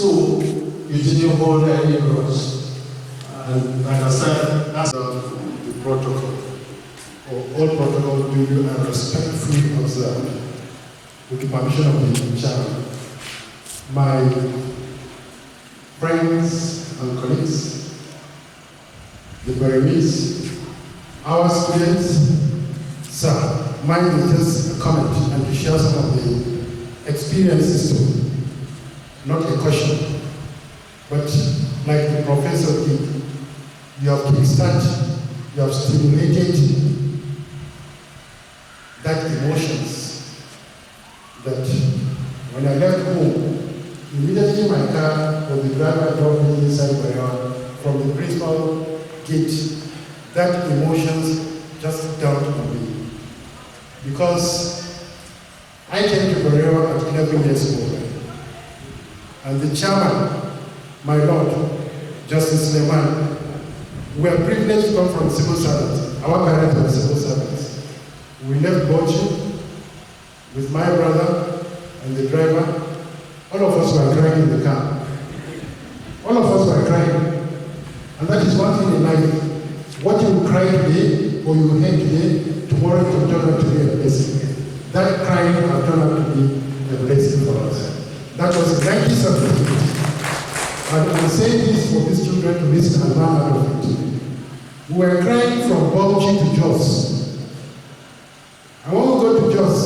school, you didn't hold any grudge. And like I said, that's the protocol. All protocol duly and respectfully observed, with the permission of the chairman. My friends and colleagues, the Burmese, our students, sir, mine is just a comment and to share some of the experiences too, not a question. But like the professor did, you have kickstarted, you have stimulated that emotions that when I left home, immediately my car was the driver dropped me inside my yard from the principal gate. That emotions just dawned on me. Because I came to Korea at 11 years old. And the chairman, my lord, Justice Lehman, we are privileged to come from civil servants. Our parents were civil servants. We left Bochi with my brother and the driver. All of us were crying in the car. All of us were crying. And that is one thing in life. What you will cry today, or you will hate today, tomorrow it will turn out to be a blessing. That crying will turn out to be a blessing for us. That was a 1978. And I'm saying this for these children to listen and learn out of it. We were crying from Bochi to Jos. And when we go to Jos,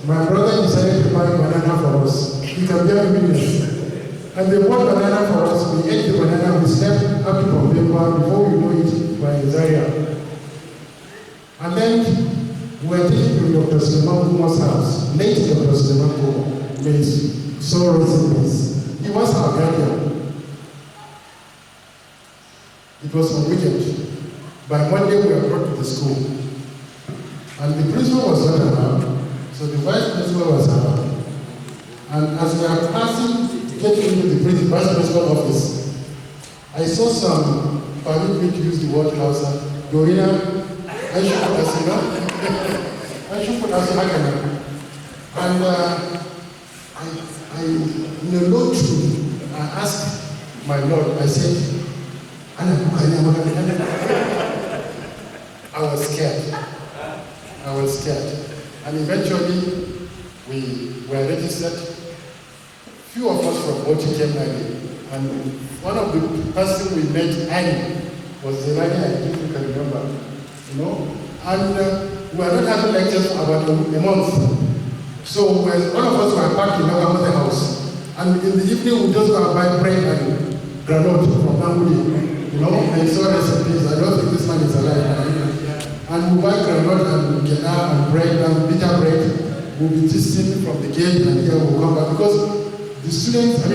my brother decided to buy banana for us. He can bear witness. And they bought banana for us. We ate the banana, we slept up to Pompepa before we know it by Zaria. And then we were taken to Dr. Suleiman Kuma's house. Late Dr. Suleiman Kuma, may his soul rest in peace. He was our guardian. It was on weekend. By Monday, we were brought to the school. And the principal was not around, so the vice principal was around. And as we were passing, getting into the vice principal office, I saw some, permit me to use the word Hausa, Dorina, I should put us, I should put us Hakana. And I, in a low tone, I asked my lord, I said, I was scared. I was scared. And eventually, we were registered. Few of us from Bochi came early. And one of the persons we met, Annie, was the lady I think you can remember. You know? And we were not having lectures for about a month. So all of us were back in our mother's house. And in the evening, we just go and buy bread and granola from Namuli. You know, and so recipes. I don't think this man is alive. And we buy granola and gena and bread and bitter bread. We'll be tasting from the gate and here we'll come back. Because the students, the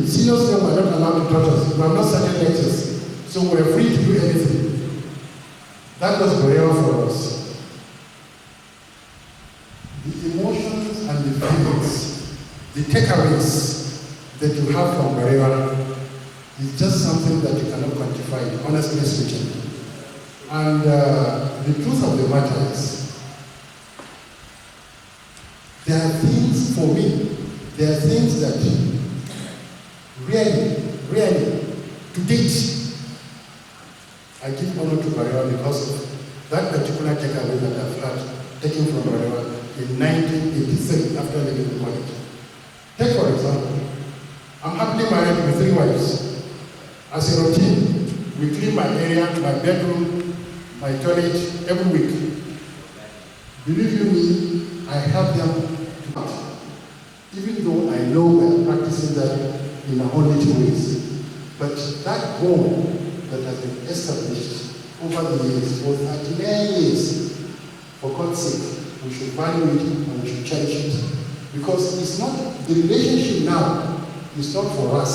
senior students were not allowed to touch us. We were not starting lectures. So we were free to do anything. That was Korea for us. The emotions and the feelings, the takeaways that you have from Korea is just something that you cannot quantify, honestly speaking. And the truth of the matter is, there are things for me, there are things that really, to date, I give honor to Bariwa because of that particular takeaway that I've had taken from Bariwa in 1983 after leaving the college. Take for example, I'm happily married with 3 wives. As a routine, we clean my area, my bedroom, my toilet every week. Believe you me, I help them to even though I know we're practicing that in a whole little ways. But that bond that has been established over the years, for 39 years, for God's sake, we should value it and we should cherish it. Because it's not, the relationship now is not for us.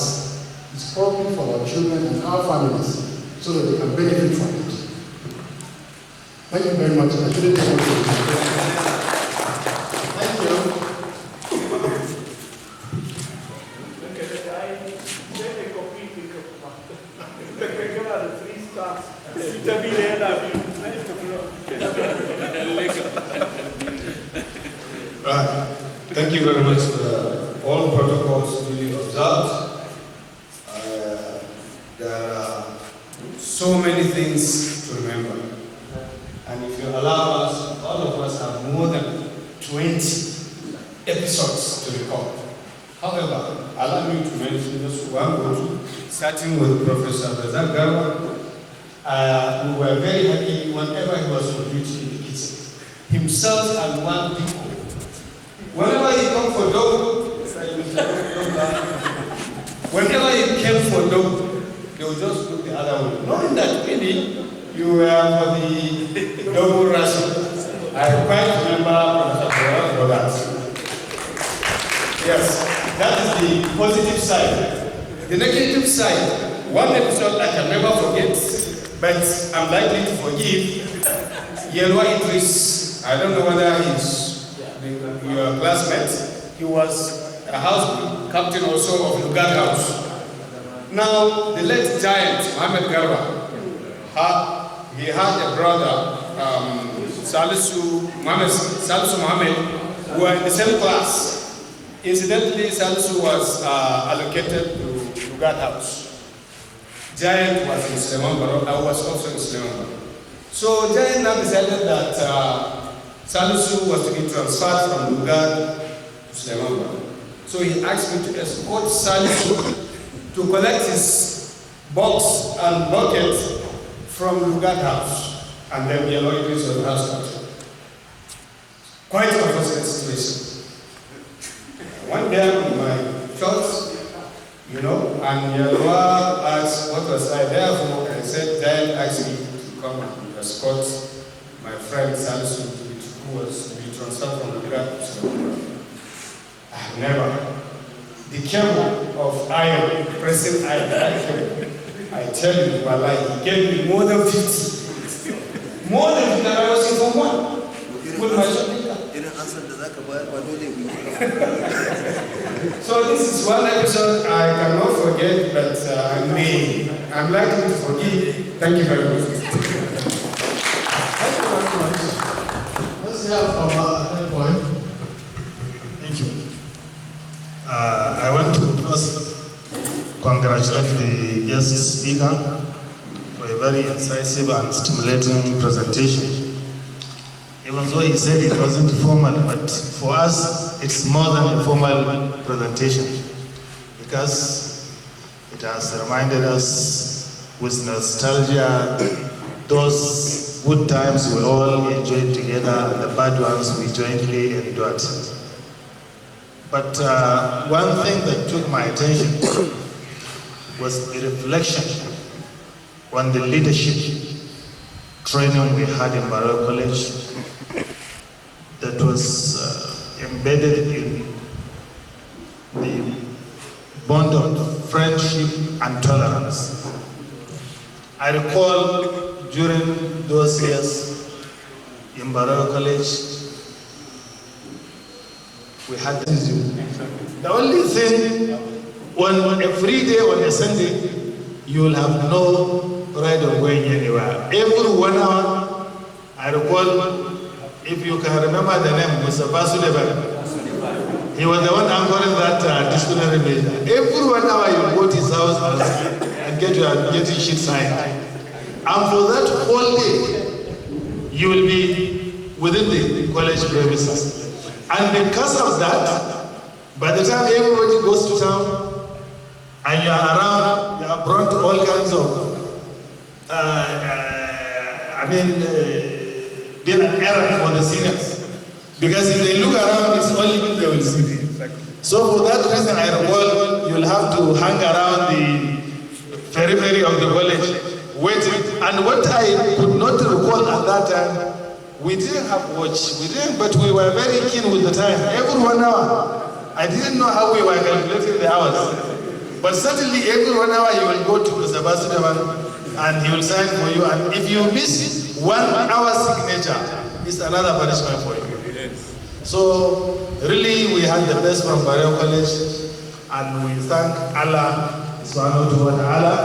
It's probably for our children and our families, so that they can benefit from it. Thank you very much. I shouldn't take Thank you. Thank you very much for all protocols duly observed. so many things to remember. And if you allow us, all of us have more than 20 episodes to record. However, allow me to mention just one or two, starting with Professor Bezan Garba. We were very happy whenever he was on duty in the kitchen. Himself and one people. Whenever he come for dough, whenever he came for dough, they would just look the other way. Knowing that really you were for the double ration. I quite remember Professor for that. Yes, that is the positive side. The negative side, one episode I can never forget, but I'm likely to forgive. Yellow Idris, I don't know whether he's your classmate. He was a house captain also of Lugard House. Now, the late giant, Mohammed Garba, he had a brother, Salisu Mohammed, who were in the same class. Incidentally, Salisu was allocated to Lugard House. Giant was in Suleiman I was also in Suleiman. So Giant now decided that Salisu was to be transferred from Lugard to Suleiman. So he asked me to escort Salisu to collect his box and bucket from Lugard House, and then the Eloise was the house captain. Quite an unfortunate situation. One day in my church, and Yalwa asked, what was I there for? I said, Giant asked me to come and escort my friend Samson, who was to be transferred from the grad to Suleiman. I've never. The cable of iron, pressing iron, I tell you, he gave me more than 50. More than 50, I was in for one. With my So this is one episode I cannot forget, but I'm likely to forgive. Thank you very much. Thank you very much. Let's have our point. Thank you. I want to first congratulate the guest speaker for a very incisive and stimulating presentation. Even though he said it wasn't formal, but for us, it's more than a formal presentation because it has reminded us with nostalgia those good times we all enjoyed together and the bad ones we jointly endured. But one thing that took my attention was a reflection on the leadership training we had in Barrow College that was embedded in the bond of friendship and tolerance. I recall during those years in Barrow College, we had the only thing, on a free day, on a Sunday, you will have no right of going anywhere. Every 1 hour, I recall, if you can remember the name, Mr. Basudevan. He was the one anchoring that disciplinary measure. Every 1 hour you go to his house and get your shit signed. And for that whole day, you will be within the college premises. And because of that, by the time everybody goes to town and you are around, you are brought all kinds of, being an error for the seniors. Because if they look around, it's only you they will see. So for that reason, I recall you'll have to hang around the periphery of the college, waiting. And what I could not recall at that time, we didn't have watch, but we were very keen with the time. Every 1 hour, I didn't know how we were calculating the hours. But certainly every 1 hour you will go to Mr. Basudevan and he will sign for you. And if you miss 1 hour signature, it's another punishment for you. So really we had the best from Barrow College, and we thank Allah subhanahu wa ta'ala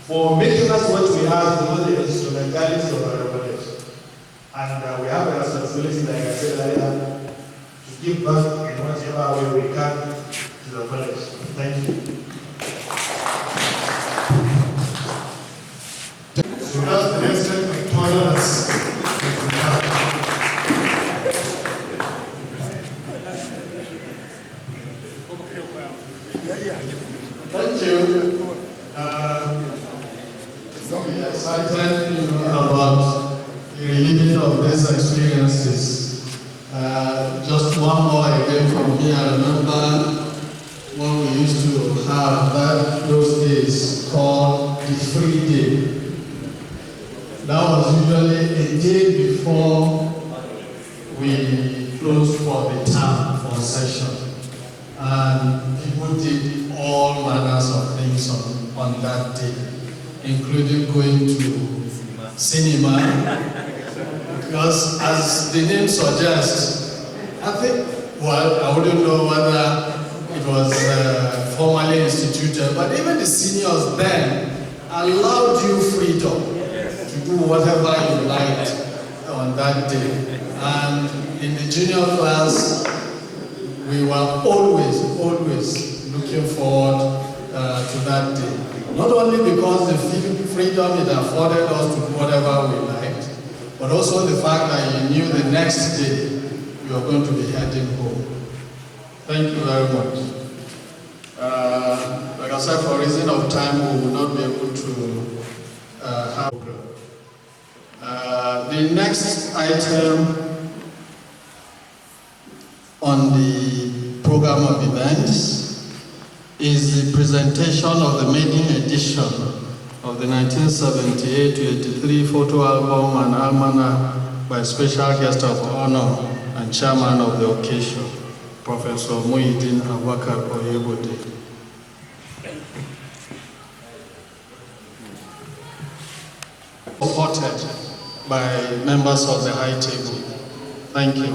for making us what we have through the instrumentalities of Barrow College. And we have a responsibility, like I said earlier, to give back in whatever way we can to the college. Thank you. Thank you. We are excited about the reliving of these experiences. Just one more again from me. I remember when we used to have those days called the free day. That was usually a day before we closed for the term for session. And people did all manners of things on that day, including going to cinema. Because as the name suggests, I think, well, I wouldn't know whether it was formally instituted, but even the seniors then allowed you freedom to do whatever you liked on that day. And in the junior class, we were always looking forward to that day. Not only because the freedom it afforded us to do whatever we liked, but also the fact that you knew the next day you were going to be heading home. Thank you very much. Like I said, for reason of time, we will not be able to have the next item on the program of events is the presentation of the Maiden edition of the 1978-83 photo album and almanac by special guest of honor and chairman of the occasion, Professor Maiden Oyebode. Supported by members of the high table. Thank you.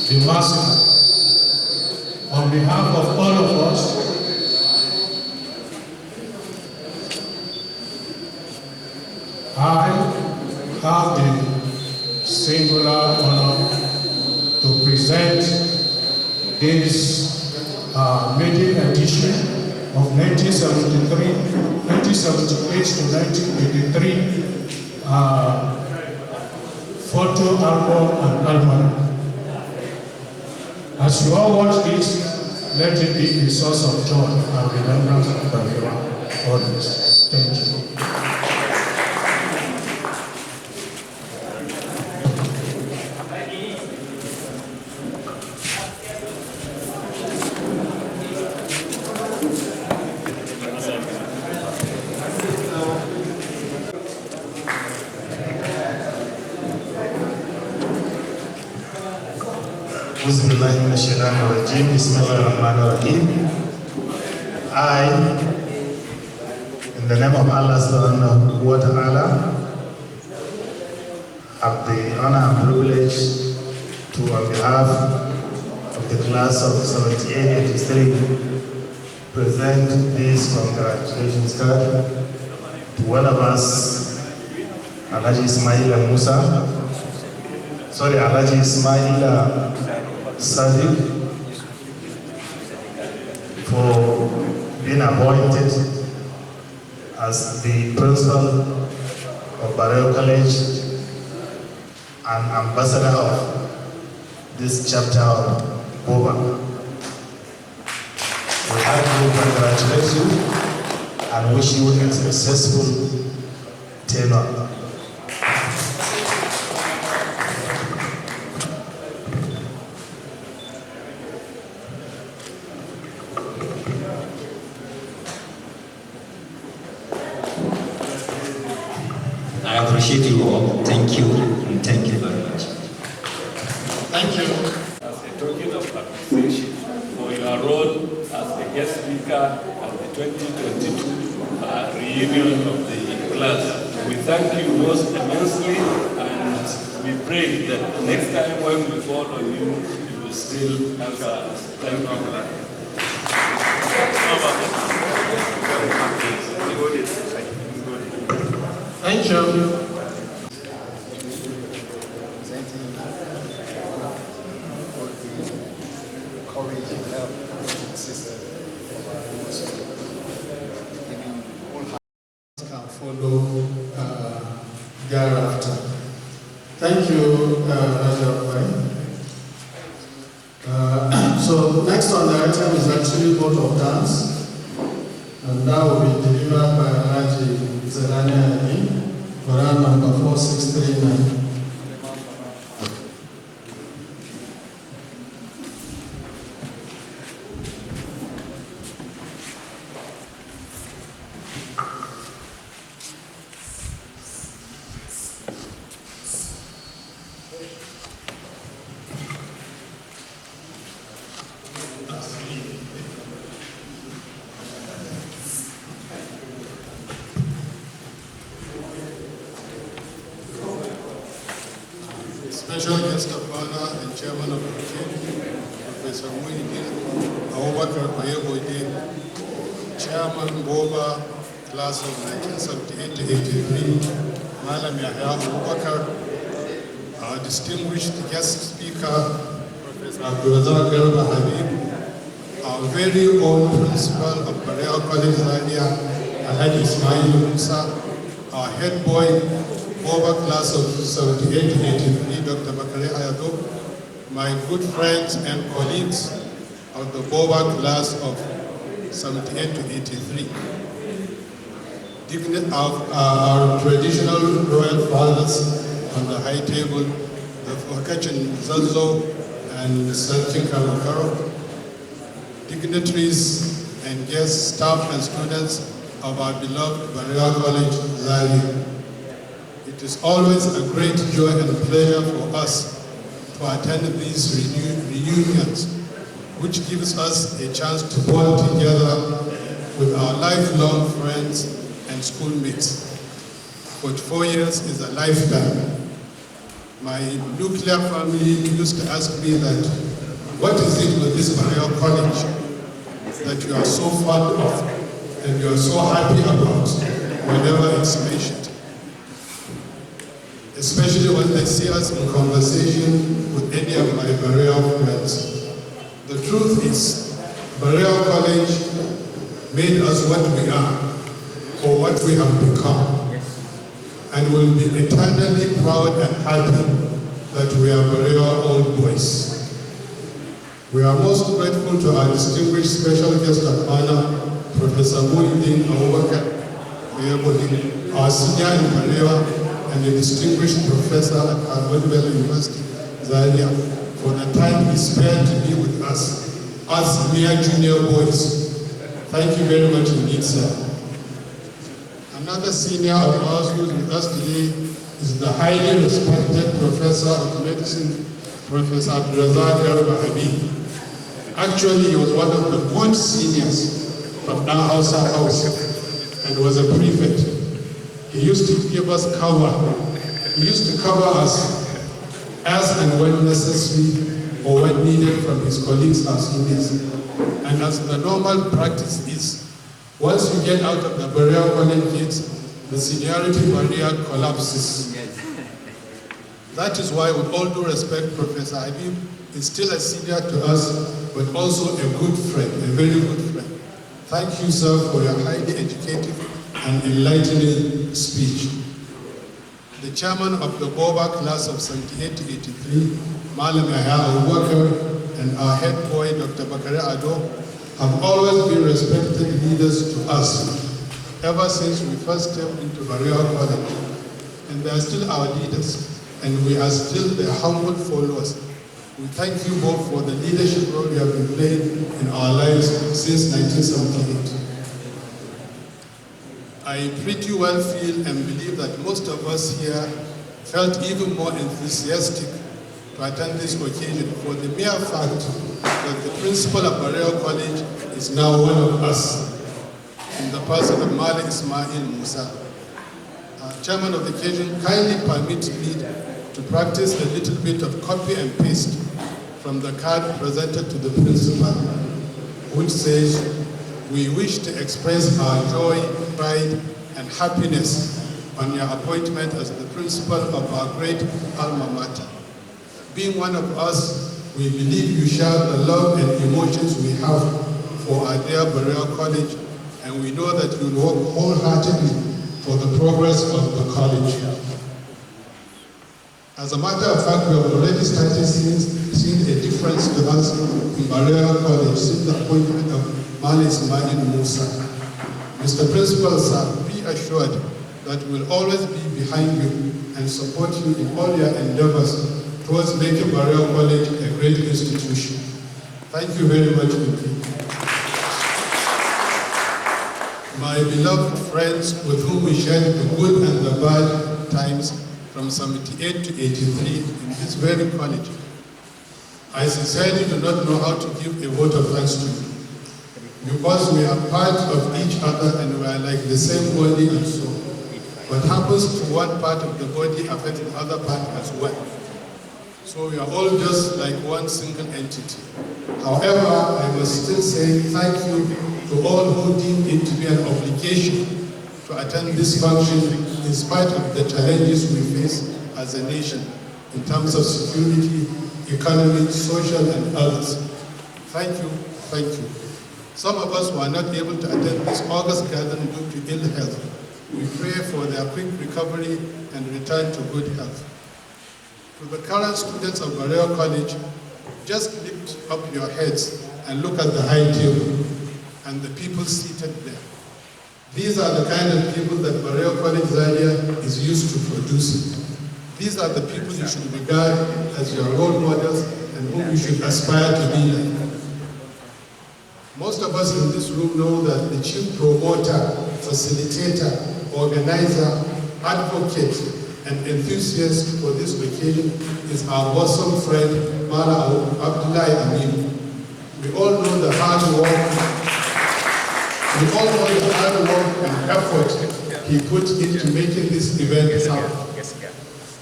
The massacre. On behalf of all of us, I have the singular honor to present this Maiden edition of 1978 to 1983 photo album and almanac. As you all watch this, let it be a source of joy and remembrance of the always. Thank you. I, in the name of Allah subhanahu wa ta'ala, have the honor and privilege to, on behalf of the class of 78-83, present this congratulations card to one of us, Alhaji Ismail Musa, Alhaji Ismail Sadiq, for being appointed as the principal of Barrio College and ambassador of this chapter of BOBA. We have to congratulate you and wish you a successful tenure. I appreciate you all. Thank you, and thank you very much. Thank you. As a token of appreciation for your role as a guest speaker at the 2022 reunion of the class. We thank you most immensely, and we pray pray that the next time when we call on you, you will still answer us. Thank you. Thank you. Courage and help system can follow thereafter. Thank you, Raja. So next on the item is actually vote of thanks, and that will be delivered by Raji Zerani Ali, Quran number 4639. Special guest of honor and chairman of the committee, Professor Maiden, Abubakar Bayeboide, chairman BOBA, class of 1978-83, Malam Yahya Abubakar, our distinguished guest speaker, Professor Abdulrazak Garba Habib, our very own principal of Barea College Zaria, Alhaji Ismail Musa, our head boy, BOBA class of 78-83, Dr. Bakare Ayado, my good friends and colleagues of the BOBA class of 78-83, our traditional royal fathers on the high table, the Wakachin Zazo and Sergeant Karokaro, dignitaries and guests, staff and students of our beloved Barea College, Zaria. It is always a great joy and pleasure for us to attend these reunions, which gives us a chance to bond together with our lifelong friends and schoolmates. 44 years is a lifetime. My nuclear family used to ask me that, what is it with this Barea College that you are so fond of and you are so happy about whenever it's mentioned? Especially when they see us in conversation with any of my Barea friends. The truth is, Barea College made us what we are, or what we have become, and will be eternally proud and happy that we are Barea old boys. We are most grateful to our distinguished special guest of honor, Professor Maiden Abubakar, our senior in Barea, and a distinguished professor at Harvard University, Zaria, for the time he spared to be with us mere junior boys. Thank you very much indeed, sir. Another senior of ours who is with us today is the highly respected professor of medicine, Professor Abdulrazak Garba Habib. Actually, he was one of the good seniors from our house and was a prefect. He used to give us cover. He used to cover us as and when necessary or when needed from his colleagues as seniors. And as the normal practice is, once you get out of the Barea College gates, the seniority barrier collapses. That is why, with all due respect, Professor Habib is still a senior to us, but also a good friend, a very good friend. Thank you, sir, for your highly educated and enlightening speech. The chairman of the BOBA class of 78-83, Malam Yahya Abubakar, and our head boy, Dr. Bakare Ado, have always been respected leaders to us, ever since we first stepped into Barea College. And they are still our leaders, and we are still their humble followers. We thank you both for the leadership role you have been playing in our lives since 1978. I pretty well feel and believe that most of us here felt even more enthusiastic to attend this occasion for the mere fact that the principal of Barea College is now one of us, in the person of Malik Ismail Musa. Chairman of the occasion, kindly permit me to practice a little bit of copy and paste from the card presented to the principal, which says, "We wish to express our joy, pride, and happiness on your appointment as the principal of our great alma mater. Being one of us, we believe you share the love and emotions we have for our dear Berea College, and we know that you will work wholeheartedly for the progress of the college." As a matter of fact, we have already started seeing a difference to us in Berea College since the appointment of Maiden Musa. Mr. Principal, sir, be assured that we will always be behind you and support you in all your endeavors towards making Berea College a great institution. Thank you very much indeed. My beloved friends with whom we shared the good and the bad times from 78 to 83 in this very college, I sincerely do not know how to give a vote of thanks to you, because we are part of each other and we are like the same body and soul. What happens to one part of the body affects the other part as well. So we are all just like one single entity. However, I must still say thank you to all who deemed it to be an obligation to attend this function in spite of the challenges we face as a nation in terms of security, economy, social, and others. Thank you, thank you. Some of us were not able to attend this August gathering due to ill health. We pray for their quick recovery and return to good health. To the current students of Berea College, just lift up your heads and look at the high table and the people seated there. These are the kind of people that Berea College Zaria is used to producing. These are the people you should regard as your role models and whom you should aspire to be like. Most of us in this room know that the chief promoter, facilitator, organizer, advocate, and enthusiast for this occasion is our bosom friend, Mala Abdullahi Amin. We all know the hard work. We all know the hard work and effort he put into making this event happen.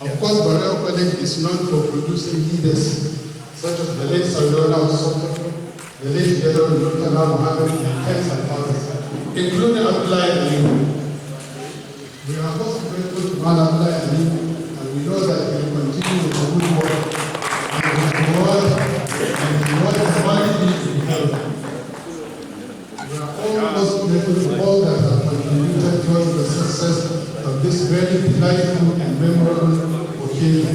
Of course, Berea College is known for producing leaders such as the late Salona Sokoto, the late General Murtala Muhammad, and tens and others, including Abdullahi Amin. We are most grateful to Abdullahi Amin, and we know that he will continue with the good work and his word is widely to be held. We are all most grateful to all that have contributed towards the success of this very delightful and memorable occasion.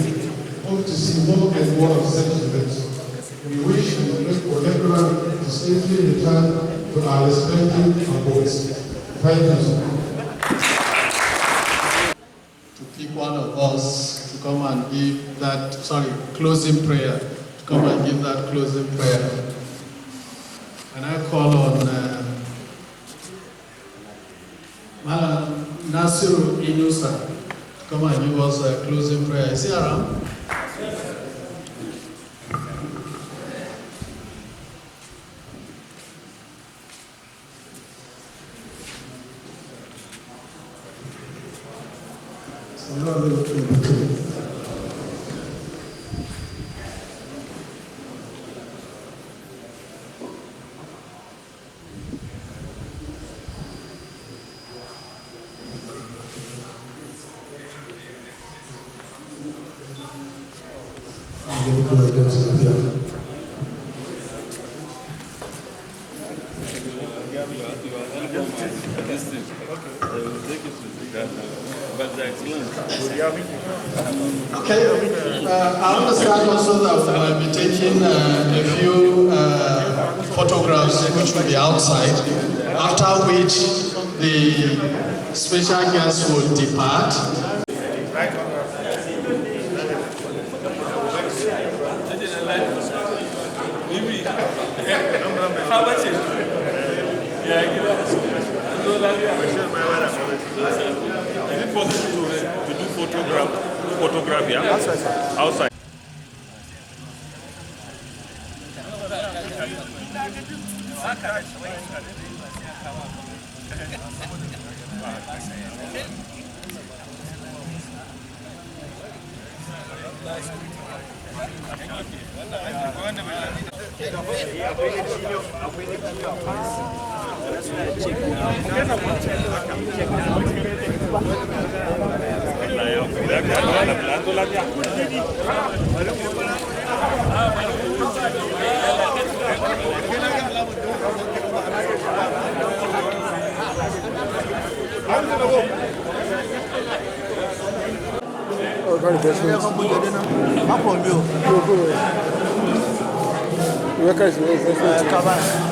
Hope to see more and more of such events. We wish and pray for everyone to safely return to our respective abodes. Thank you so much. To pick one of us to come and give that, closing prayer, to come and give that closing prayer. And I call on Malam Nasiru Inusa to come and give us a closing prayer. Is he around? Okay, I understand also that we will be taking a few photographs which will be outside, after which the special guests will depart. Is it possible to do photograph here? Outside. Come on.